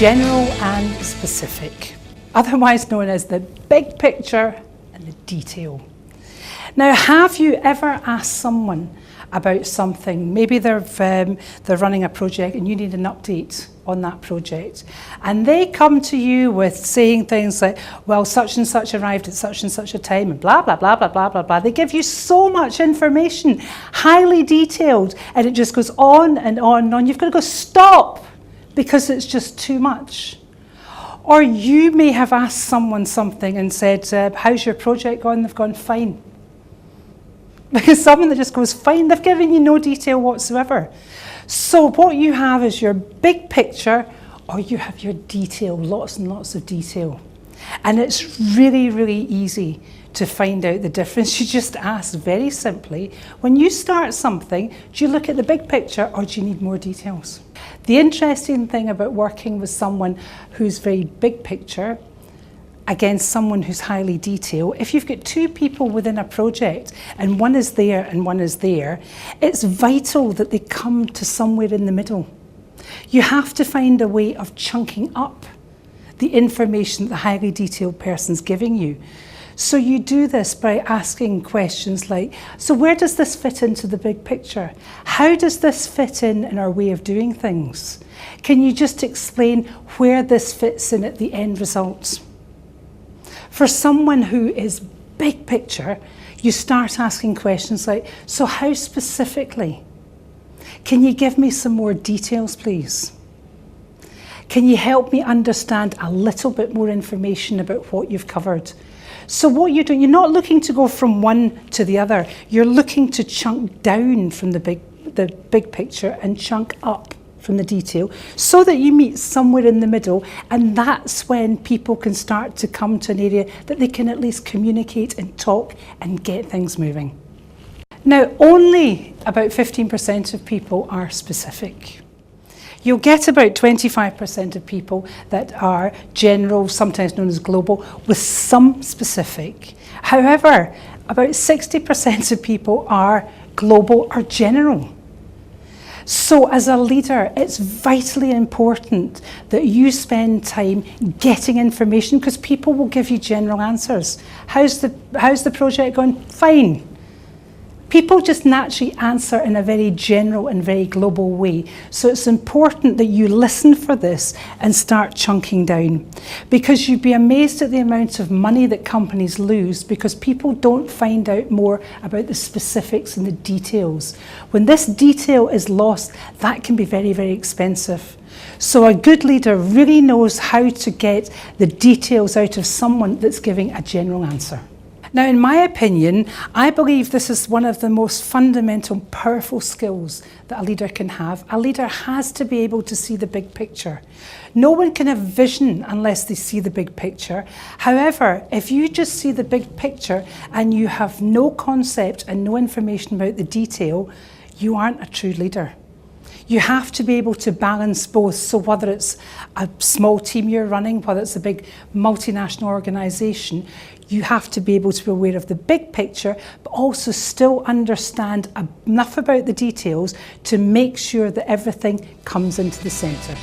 general and specific, otherwise known as the big picture and the detail. Now, have you ever asked someone about something? Maybe they're running a project and you need an update on that project, and they come to you with saying things like, well, such and such arrived at such and such a time, and blah blah blah blah blah blah blah. They give you so much information, highly detailed, and it just goes on and on and on. You've got to go, stop, because it's just too much. Or you may have asked someone something and said, how's your project gone? They've gone, fine. Because someone that just goes, fine, they've given you no detail whatsoever. So what you have is your big picture, or you have your detail, lots and lots of detail. And it's really, really easy to find out the difference. You just ask very simply, when you start something, do you look at the big picture or do you need more details? The interesting thing about working with someone who's very big picture against someone who's highly detailed, if you've got two people within a project and one is there and one is there, it's vital that they come to somewhere in the middle. You have to find a way of chunking up the information that the highly detailed person's giving you. So you do this by asking questions like, so where does this fit into the big picture? How does this fit in our way of doing things? Can you just explain where this fits in at the end results? For someone who is big picture, you start asking questions like, so how specifically? Can you give me some more details, please? Can you help me understand a little bit more information about what you've covered? So what you're doing, you're not looking to go from one to the other. You're looking to chunk down from the big picture and chunk up from the detail, so that you meet somewhere in the middle, and that's when people can start to come to an area that they can at least communicate and talk and get things moving. Now, only about 15% of people are specific. You'll get about 25% of people that are general, sometimes known as global, with some specific. However, about 60% of people are global or general. So as a leader, it's vitally important that you spend time getting information, because people will give you general answers. How's the project going? Fine. People just naturally answer in a very general and very global way. So it's important that you listen for this and start chunking down, because you'd be amazed at the amount of money that companies lose because people don't find out more about the specifics and the details. When this detail is lost, that can be very, very expensive. So a good leader really knows how to get the details out of someone that's giving a general answer. Now, in my opinion, I believe this is one of the most fundamental, powerful skills that a leader can have. A leader has to be able to see the big picture. No one can have vision unless they see the big picture. However, if you just see the big picture and you have no concept and no information about the detail, you aren't a true leader. You have to be able to balance both. So whether it's a small team you're running, whether it's a big multinational organisation, you have to be able to be aware of the big picture, but also still understand enough about the details to make sure that everything comes into the centre.